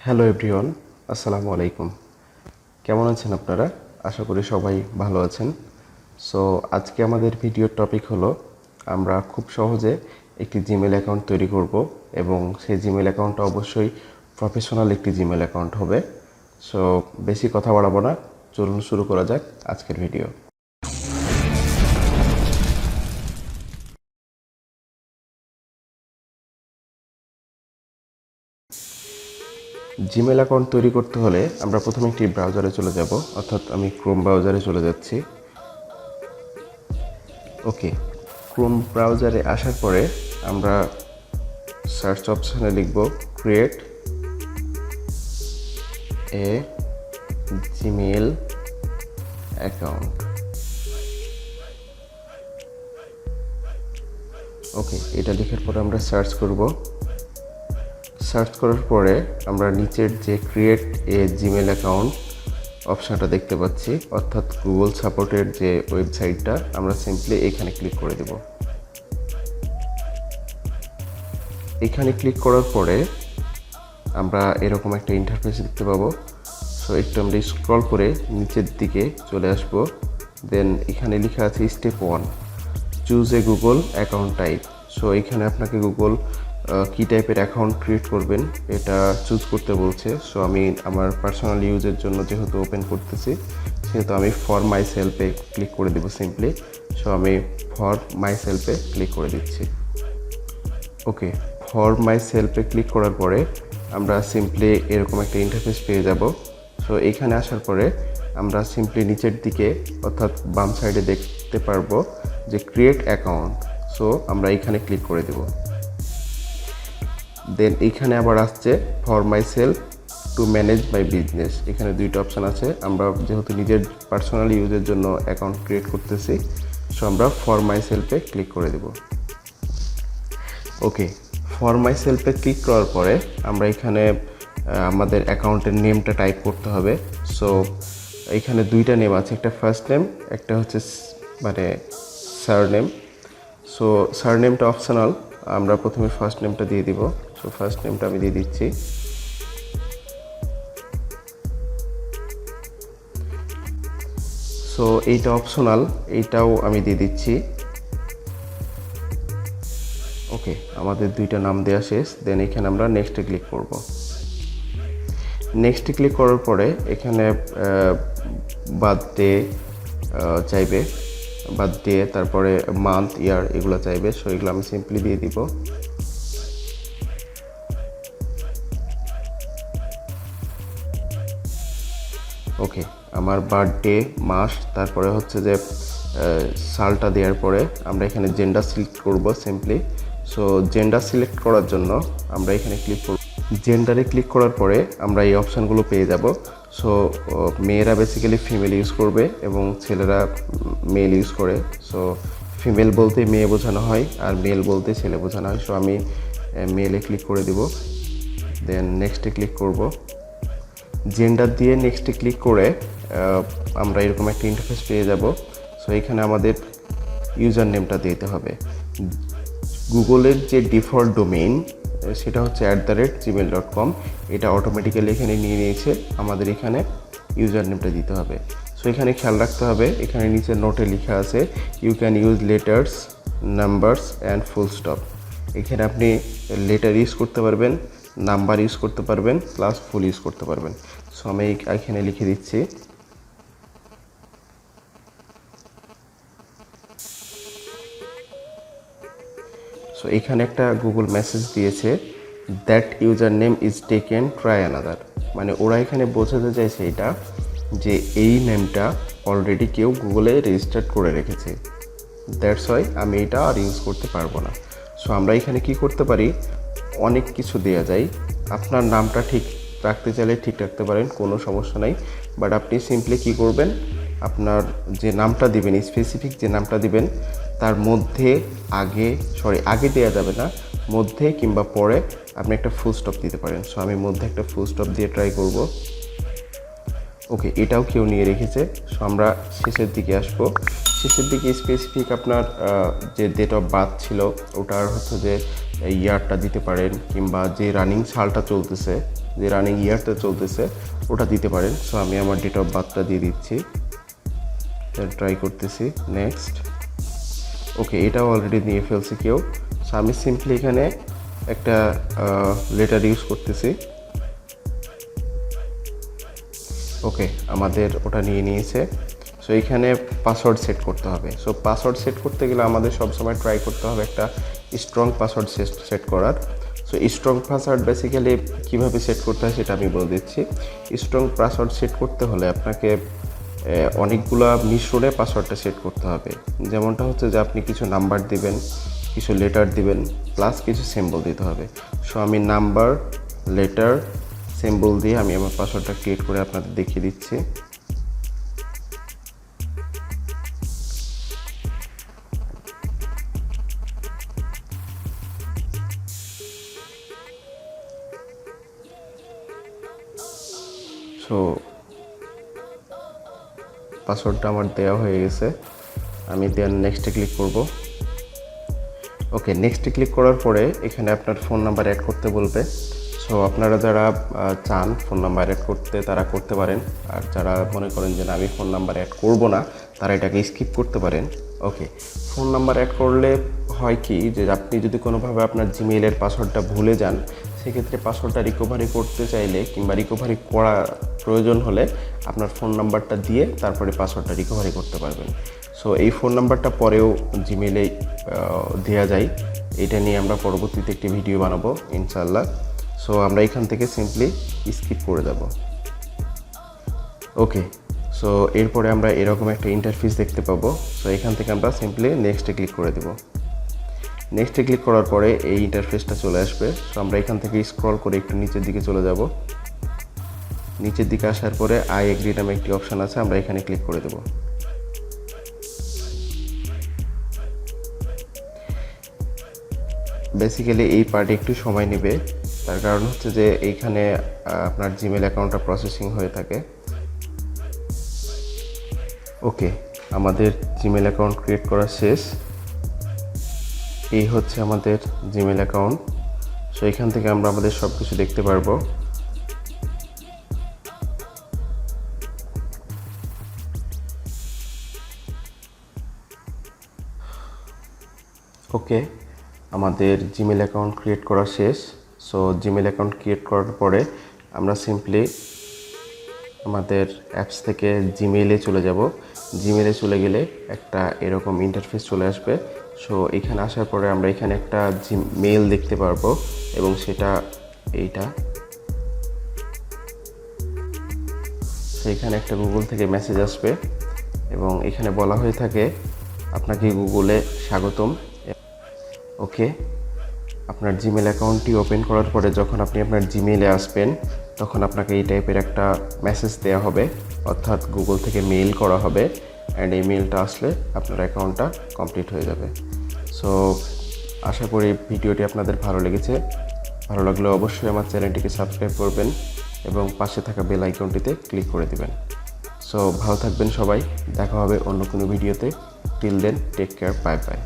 Hello everyone, আসসালামু আলাইকুম। কেমন আছেন আপনারা? আশা করি সবাই ভালো আছেন। সো আজকে আমাদের ভিডিওর টপিক হলো আমরা খুব সহজে একটি জিমেল অ্যাকাউন্ট তৈরি করব এবং সেই জিমেল অ্যাকাউন্টটা অবশ্যই প্রফেশনাল একটি জিমেল অ্যাকাউন্ট হবে। সো বেশি কথা বাড়াবো না, চলুন শুরু করা যাক আজকের ভিডিও। জিমেল অ্যাকাউন্ট তৈরি করতে হলে আমরা প্রথমে একটি ব্রাউজারে চলে যাব, অর্থাৎ আমি ক্রোম ব্রাউজারে চলে যাচ্ছি। ওকে, ক্রোম ব্রাউজারে আসার পরে আমরা সার্চ অপশানে লিখব ক্রিয়েট এ জিমেল অ্যাকাউন্ট। ওকে, এটা লেখার পরে আমরা সার্চ করব। সার্চ করার পরে আমরা নিচের যে ক্রিয়েট এ জিমেল অ্যাকাউন্ট অপশানটা দেখতে পাচ্ছি, অর্থাৎ গুগল সাপোর্টের যে ওয়েবসাইটটা, আমরা সিম্পলি এখানে ক্লিক করে দেব। এখানে ক্লিক করার পরে আমরা এরকম একটা ইন্টারফেস দেখতে পাবো। সো একটু আমরা স্ক্রল করে নিচের দিকে চলে আসব। দেন এখানে লেখা আছে step 1, choose a Google account type. So এখানে আপনাকে গুগল কী টাইপের অ্যাকাউন্ট ক্রিয়েট করবেন এটা চুজ করতে বলছে। সো আমি আমার পার্সোনাল ইউজের জন্য যেহেতু ওপেন করতেছি, সেহেতু আমি ফর মাই সেলফে ক্লিক করে দেবো সিম্পলি। সো আমি ফর মাই সেলফে ক্লিক করে দিচ্ছি। ওকে, ফর মাই সেলফে ক্লিক করার পরে আমরা সিম্পলি এরকম একটা ইন্টারফেস পেয়ে যাব। সো এখানে আসার পরে আমরা সিম্পলি নিচের দিকে অর্থাৎ বাম সাইডে দেখতে পারবো যে ক্রিয়েট অ্যাকাউন্ট। সো আমরা এখানে ক্লিক করে দেব। দেন এইখানে আবার আসছে for my self to manage my business. এখানে দুইটা অপশান আছে। আমরা যেহেতু নিজের পার্সোনাল ইউজের জন্য অ্যাকাউন্ট ক্রিয়েট করতেছি, সো আমরা ফর মাই সেলফে ক্লিক করে দেব। ওকে, ফর মাই সেলফে ক্লিক করার পরে আমরা এখানে আমাদের অ্যাকাউন্টের নেমটা টাইপ করতে হবে। সো এখানে দুইটা নেম আছে, একটা ফার্স্ট নেম, একটা হচ্ছে মানে সারনেম। সো সারনেমটা অপশনাল, আমরা প্রথমে ফার্স্ট নেমটা দিয়ে দিব। সো ফার্স্ট নেমটা আমি দিয়ে দিচ্ছি। সো এইটা অপশনাল, এইটাও আমি দিয়ে দিচ্ছি। ওকে, আমাদের দুইটা নাম দেওয়া শেষ। দেন এখানে আমরা নেক্সটে ক্লিক করব। নেক্সটে ক্লিক করার পরে এখানে বার্থডে চাইবে, বার্থডে, তারপরে মান্থ, ইয়ার এগুলো চাইবে। সো এগুলো আমি সিম্পলি দিয়ে দিব। ওকে, আমার বার্থডে, মাস, তারপরে হচ্ছে যে সালটা দেওয়ার পরে আমরা এখানে জেন্ডার সিলেক্ট করব সিম্পলি। সো জেন্ডার সিলেক্ট করার জন্য আমরা এখানে ক্লিক করব। জেন্ডারে ক্লিক করার পরে আমরা এই অপশানগুলো পেয়ে যাব। সো মেয়েরা বেসিক্যালি ফিমেল ইউজ করবে এবং ছেলেরা মেল ইউজ করে। সো ফিমেল বলতে মেয়ে বোঝানো হয় আর মেল বলতে ছেলে বোঝানো হয়। সো আমি মেলে ক্লিক করে দিব। দেন নেক্সটে ক্লিক করব। জেন্ডার দিয়ে নেক্সটে ক্লিক করে আমরা এরকম একটা ইন্টারফেস পেয়ে যাব। সো এখানে আমাদের ইউজার নেমটা দিতে হবে। গুগলের যে ডিফল্ট ডোমেইন সেটা হচ্ছে @gmail.com। এটা অটোমেটিক্যালি এখানে নিয়ে নিয়েছে। আমাদের এখানে ইউজার নেমটা দিতে হবে। সো এখানে খেয়াল রাখতে হবে, এখানে নিচে নোটে লেখা আছে you can use letters, numbers and full stop. এখানে আপনি লেটার ইউজ করতে পারবেন, নাম্বার ইউজ করতে পারবেন, প্লাস ফুল ইউজ করতে পারবেন। সো আমি এখানে লিখে দিচ্ছি। সো এখানে একটা গুগল মেসেজ দিয়েছে that user name is taken, try another. মানে ওরা এখানে বোঝাতে চাইছে এটা যে এই নেমটা অলরেডি কেউ গুগলে রেজিস্টার করে রেখেছে, দ্যাটস ওয়াই আমি এটা আর ইউজ করতে পারবো না। সো আমরা এখানে কি করতে পারি, অনেক কিছু দেওয়া যায়। আপনার নামটা ঠিক রাখতে চাইলে ঠিক রাখতে পারেন, কোনো সমস্যা নাই। বাট আপনি সিম্পলি কি করবেন, আপনার যে নামটা দিবেন, স্পেসিফিক যে নামটা দিবেন তার মধ্যে আগে দেওয়া যাবে না, মধ্যে কিংবা পরে আপনি একটা ফুল স্টপ দিতে পারেন। সো আমি মধ্যে একটা ফুল স্টপ দিয়ে ট্রাই করব। ওকে, এটাও কেউ নিয়ে রেখেছে। সো আমরা শেষের দিকে আসবো। শেষের দিকে স্পেসিফিক আপনার যে ডেট অফ বার্থ ছিল ওটার হচ্ছে যে ইয়ারটা দিতে পারেন, কিংবা যে রানিং সালটা চলতেছে যে রানিং ইয়ারটা চলতেছে ওটা দিতে পারেন। সো আমি আমার ডেট অফ বার্থটা দিয়ে দিচ্ছি, ট্রাই করতেছি। নেক্সট, ওকে, এটাও অলরেডি নিয়ে ফেলছি কেউ। সো আমি সিম্পলি এখানে একটা লেটার ইউজ করতেছি। ওকে, আমাদের ওটা নিয়ে নিয়েছে। সো এখানে পাসওয়ার্ড সেট করতে হবে। সো পাসওয়ার্ড সেট করতে গেলে আমাদের সবসময় ট্রাই করতে হবে একটা স্ট্রং পাসওয়ার্ড সেট করার। সো স্ট্রং পাসওয়ার্ড বেসিক্যালি কীভাবে সেট করতে হয় সেটা আমি বলে দিচ্ছি। স্ট্রং পাসওয়ার্ড সেট করতে হলে আপনাকে অনেকগুলো মিশ্রণে পাসওয়ার্ডটা সেট করতে হবে। যেমনটা হচ্ছে যে আপনি কিছু নাম্বার দিবেন, কিছু লেটার দিবেন, প্লাস কিছু সিম্বল দিতে হবে। সো আমি নাম্বার, লেটার, সিম্বল দিয়ে আমি আমার পাসওয়ার্ডটা ক্রিয়েট করে আপনাদের দেখিয়ে দিচ্ছি। সো পাসওয়ার্ডটা আমার দেওয়া হয়ে গেছে। আমি দেন নেক্সটে ক্লিক করব। ওকে, নেক্সটে ক্লিক করার পরে এখানে আপনার ফোন নাম্বার অ্যাড করতে বলবে। সো আপনারা যারা চান ফোন নাম্বার অ্যাড করতে তারা করতে পারেন, আর যারা মনে করেন যে আমি ফোন নাম্বার অ্যাড করব না তারা এটাকে স্কিপ করতে পারেন। ওকে, ফোন নাম্বার অ্যাড করলে হয় কি যে আপনি যদি কোনোভাবে আপনার জিমেইলের পাসওয়ার্ডটা ভুলে যান, সেক্ষেত্রে পাসওয়ার্ডটা রিকভারি করতে চাইলে কিংবা রিকভারি করা প্রয়োজন হলে আপনার ফোন নাম্বারটা দিয়ে তারপরে পাসওয়ার্ডটা রিকভারি করতে পারবেন। সো এই ফোন নাম্বারটা পরেও জিমেইলে দেওয়া যায়, এটা নিয়ে আমরা পরবর্তীতে একটি ভিডিও বানাবো ইনশাআল্লাহ। সো আমরা এখান থেকে সিম্পলি স্কিপ করে যাব। ওকে, সো এরপরে আমরা এরকম একটা ইন্টারফেস দেখতে পাবো। সো এখান থেকে আমরা সিম্পলি নেক্সটে ক্লিক করে দেব। নেক্সটে ক্লিক করার পরে এই ইন্টারফেসটা চলে আসবে। সো আমরা এখান থেকে স্ক্রল করে একটু নিচের দিকে চলে যাব। নিচের দিকে আসার পরে আই এগ্রি নামে একটি অপশান আছে, আমরা এখানে ক্লিক করে দেব। বেসিক্যালি এই পার্টে একটু সময় নেবে, তার কারণ হচ্ছে যে এইখানে আপনার জিমেল অ্যাকাউন্টটা প্রসেসিং হয়ে থাকে। ওকে, আমাদের জিমেল অ্যাকাউন্ট ক্রিয়েট করা শেষ। এই হচ্ছে আমাদের জিমেল অ্যাকাউন্ট। সো এখান থেকে আমরা আমাদের সব কিছু দেখতে পারবো। ওকে, আমাদের জিমেল অ্যাকাউন্ট ক্রিয়েট করা শেষ। সো জিমেল অ্যাকাউন্ট ক্রিয়েট করার পরে আমরা সিম্পলি আমাদের অ্যাপস থেকে জিমেইলে চলে যাব। জিমেইলে চলে গেলে একটা এরকম ইন্টারফেস চলে আসবে। সো এখানে আসার পরে আমরা এখানে একটা মেইল দেখতে পারবো এবং সেটা এইটা। সো এখানে একটা গুগল থেকে মেসেজ আসবে এবং এখানে বলা হয়ে থাকে আপনাকে গুগলে স্বাগতম। ওকে, আপনার জিমেল অ্যাকাউন্টটি ওপেন করার পরে যখন আপনি আপনার জিমেইলে আসবেন তখন আপনাকে এই টাইপের একটা মেসেজ দেওয়া হবে, অর্থাৎ গুগল থেকে মেইল করা হবে, অ্যান্ড এই মেইলটা আসলে আপনার অ্যাকাউন্টটা কমপ্লিট হয়ে যাবে। সো আশা করি ভিডিওটি আপনাদের ভালো লেগেছে। ভালো লাগলে অবশ্যই আমার চ্যানেলটিকে সাবস্ক্রাইব করবেন এবং পাশে থাকা বেল আইকনটিতে ক্লিক করে দিবেন। সো ভালো থাকবেন সবাই, দেখা হবে অন্য কোনো ভিডিওতে। Till then, take care, bye by.